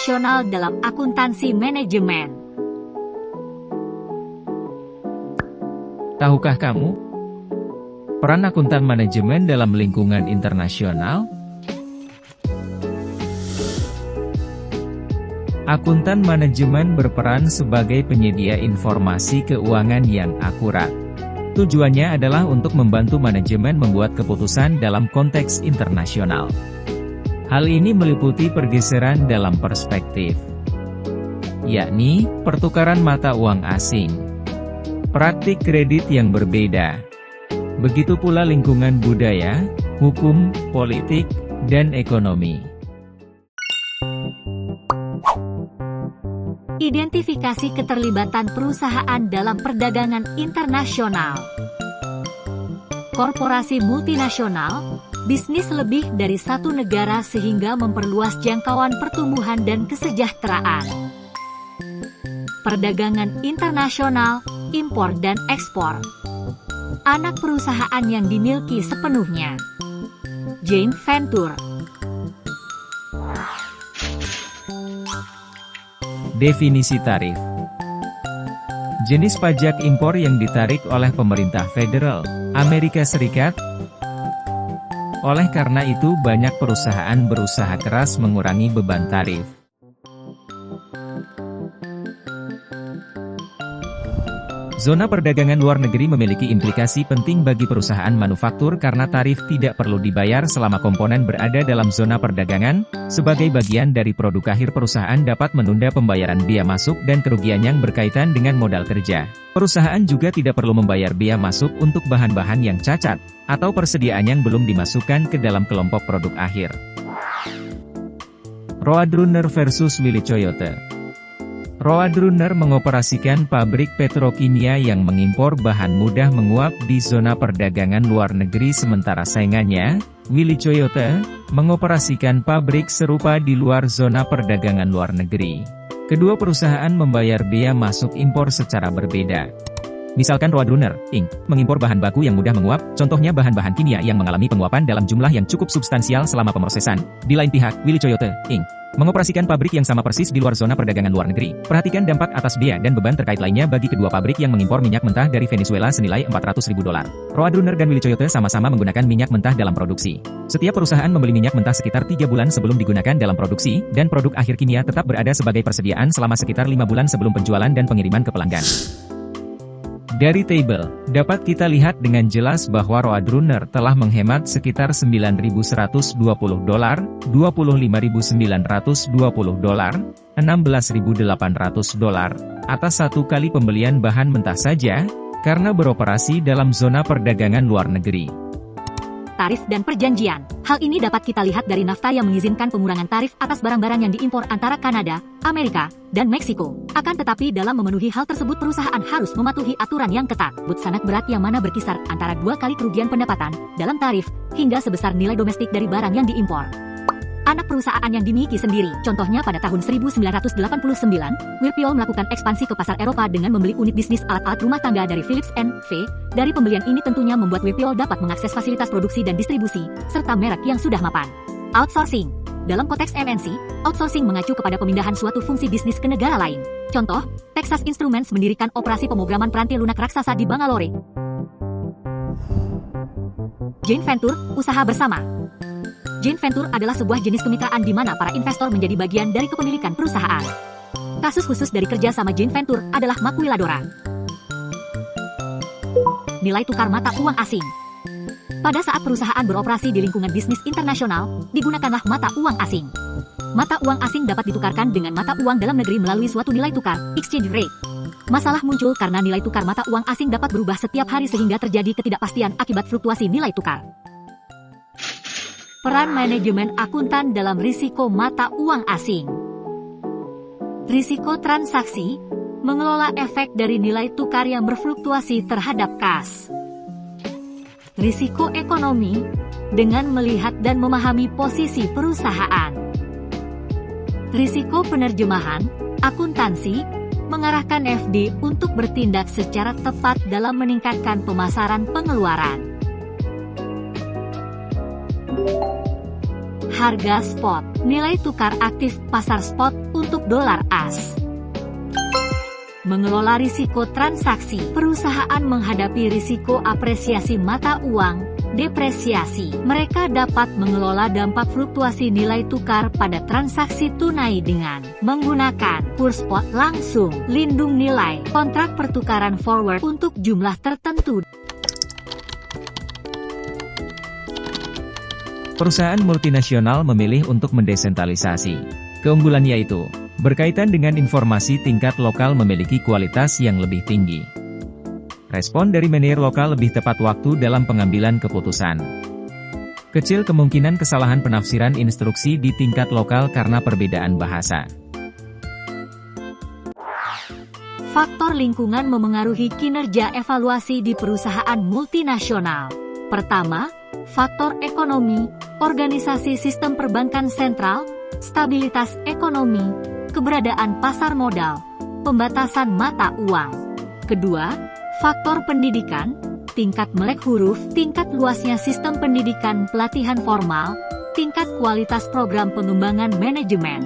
internasional dalam akuntansi manajemen. Tahukah kamu peran akuntan manajemen dalam lingkungan internasional? Akuntan manajemen berperan sebagai penyedia informasi keuangan yang akurat. Tujuannya adalah untuk membantu manajemen membuat keputusan dalam konteks internasional. Hal ini meliputi pergeseran dalam perspektif, yakni pertukaran mata uang asing, praktik kredit yang berbeda. Begitu pula lingkungan budaya, hukum, politik, dan ekonomi. Identifikasi keterlibatan perusahaan dalam perdagangan internasional. Korporasi multinasional, bisnis lebih dari satu negara sehingga memperluas jangkauan pertumbuhan dan kesejahteraan. Perdagangan internasional, impor dan ekspor. Anak perusahaan yang dimiliki sepenuhnya. Joint venture. Definisi tarif. Jenis pajak impor yang ditarik oleh pemerintah federal Amerika Serikat. Oleh karena itu banyak perusahaan berusaha keras mengurangi beban tarif. Zona perdagangan luar negeri memiliki implikasi penting bagi perusahaan manufaktur karena tarif tidak perlu dibayar selama komponen berada dalam zona perdagangan. Sebagai bagian dari produk akhir, perusahaan dapat menunda pembayaran biaya masuk dan kerugian yang berkaitan dengan modal kerja. Perusahaan juga tidak perlu membayar biaya masuk untuk bahan-bahan yang cacat, atau persediaan yang belum dimasukkan ke dalam kelompok produk akhir. Roadrunner versus Willy Coyote. Roadrunner mengoperasikan pabrik petrokimia yang mengimpor bahan mudah menguap di zona perdagangan luar negeri, sementara saingannya, Willy Coyote, mengoperasikan pabrik serupa di luar zona perdagangan luar negeri. Kedua perusahaan membayar biaya masuk impor secara berbeda. Misalkan Roadrunner, Inc., mengimpor bahan baku yang mudah menguap, contohnya bahan-bahan kimia yang mengalami penguapan dalam jumlah yang cukup substansial selama pemrosesan. Di lain pihak, Willy Coyote, Inc., mengoperasikan pabrik yang sama persis di luar zona perdagangan luar negeri. Perhatikan dampak atas biaya dan beban terkait lainnya bagi kedua pabrik yang mengimpor minyak mentah dari Venezuela senilai $400.000. Roadrunner dan Willy Coyote sama-sama menggunakan minyak mentah dalam produksi. Setiap perusahaan membeli minyak mentah sekitar 3 bulan sebelum digunakan dalam produksi, dan produk akhir kimia tetap berada sebagai persediaan selama sekitar 5 bulan sebelum penjualan dan pengiriman ke pelanggan. Dari tabel, dapat kita lihat dengan jelas bahwa Roadrunner telah menghemat sekitar $9.120, $25.920, $16.800 atas satu kali pembelian bahan mentah saja, karena beroperasi dalam zona perdagangan luar negeri. Tarif dan perjanjian. Hal ini dapat kita lihat dari NAFTA yang mengizinkan pengurangan tarif atas barang-barang yang diimpor antara Kanada, Amerika, dan Meksiko. Akan tetapi dalam memenuhi hal tersebut perusahaan harus mematuhi aturan yang ketat. Sangat berat yang mana berkisar antara 2 kali kerugian pendapatan dalam tarif hingga sebesar nilai domestik dari barang yang diimpor. Anak perusahaan yang dimiliki sendiri. Contohnya pada tahun 1989, Whirlpool melakukan ekspansi ke pasar Eropa dengan membeli unit bisnis alat-alat rumah tangga dari Philips N.V. Dari pembelian ini tentunya membuat Whirlpool dapat mengakses fasilitas produksi dan distribusi, serta merek yang sudah mapan. Outsourcing. Dalam konteks MNC, outsourcing mengacu kepada pemindahan suatu fungsi bisnis ke negara lain. Contoh, Texas Instruments mendirikan operasi pemrograman peranti lunak raksasa di Bangalore. Joint venture, usaha bersama. Joint venture adalah sebuah jenis kemitraan di mana para investor menjadi bagian dari kepemilikan perusahaan. Kasus khusus dari kerja sama joint venture adalah Maquiladora. Nilai tukar mata uang asing. Pada saat perusahaan beroperasi di lingkungan bisnis internasional, digunakanlah mata uang asing. Mata uang asing dapat ditukarkan dengan mata uang dalam negeri melalui suatu nilai tukar, exchange rate. Masalah muncul karena nilai tukar mata uang asing dapat berubah setiap hari sehingga terjadi ketidakpastian akibat fluktuasi nilai tukar. Peran manajemen akuntan dalam risiko mata uang asing. Risiko transaksi, mengelola efek dari nilai tukar yang berfluktuasi terhadap kas. Risiko ekonomi, dengan melihat dan memahami posisi perusahaan. Risiko penerjemahan, akuntansi, mengarahkan FD untuk bertindak secara tepat dalam meningkatkan pemasaran pengeluaran. harga spot, nilai tukar aktif pasar spot untuk dolar AS. Mengelola risiko transaksi. Perusahaan menghadapi risiko apresiasi mata uang, depresiasi. Mereka dapat mengelola dampak fluktuasi nilai tukar pada transaksi tunai dengan menggunakan kurs spot langsung, lindung nilai, kontrak pertukaran forward untuk jumlah tertentu. Perusahaan multinasional memilih untuk mendesentralisasi. Keunggulan yaitu, berkaitan dengan informasi tingkat lokal memiliki kualitas yang lebih tinggi. Respon dari manajer lokal lebih tepat waktu dalam pengambilan keputusan. Kecil kemungkinan kesalahan penafsiran instruksi di tingkat lokal karena perbedaan bahasa. Faktor lingkungan memengaruhi kinerja evaluasi di perusahaan multinasional. Pertama, faktor ekonomi, organisasi sistem perbankan sentral, stabilitas ekonomi, keberadaan pasar modal, pembatasan mata uang. Kedua, faktor pendidikan, tingkat melek huruf, tingkat luasnya sistem pendidikan pelatihan formal, tingkat kualitas program pengembangan manajemen.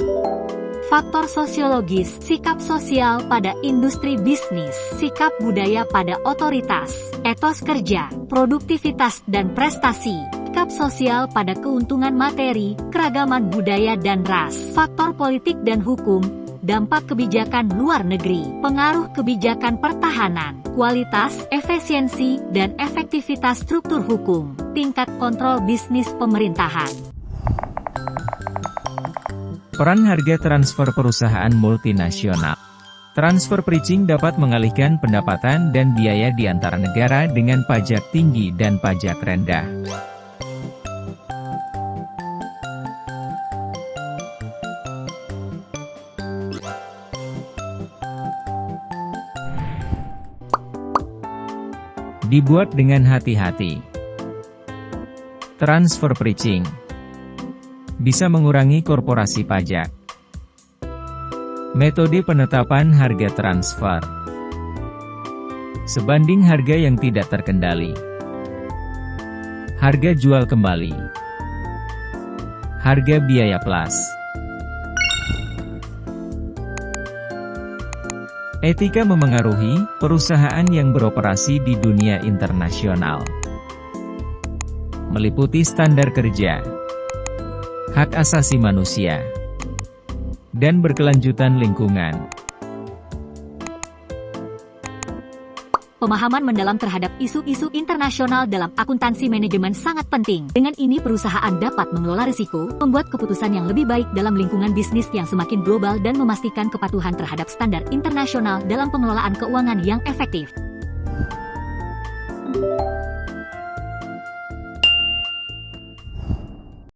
Faktor sosiologis, sikap sosial pada industri bisnis, sikap budaya pada otoritas, etos kerja, produktivitas dan prestasi, sikap sosial pada keuntungan materi, keragaman budaya dan ras, faktor politik dan hukum, dampak kebijakan luar negeri, pengaruh kebijakan pertahanan, kualitas, efisiensi, dan efektivitas struktur hukum, tingkat kontrol bisnis pemerintahan. Peran harga transfer perusahaan multinasional. Transfer pricing dapat mengalihkan pendapatan dan biaya di antara negara dengan pajak tinggi dan pajak rendah. Dibuat dengan hati-hati. Transfer pricing bisa mengurangi korporasi pajak. Metode penetapan harga transfer sebanding harga yang tidak terkendali. Harga jual kembali. Harga biaya plus. Etika memengaruhi perusahaan yang beroperasi di dunia internasional. Meliputi standar kerja, hak asasi manusia, dan berkelanjutan lingkungan. Pemahaman mendalam terhadap isu-isu internasional dalam akuntansi manajemen sangat penting. Dengan ini perusahaan dapat mengelola risiko, membuat keputusan yang lebih baik dalam lingkungan bisnis yang semakin global dan memastikan kepatuhan terhadap standar internasional dalam pengelolaan keuangan yang efektif.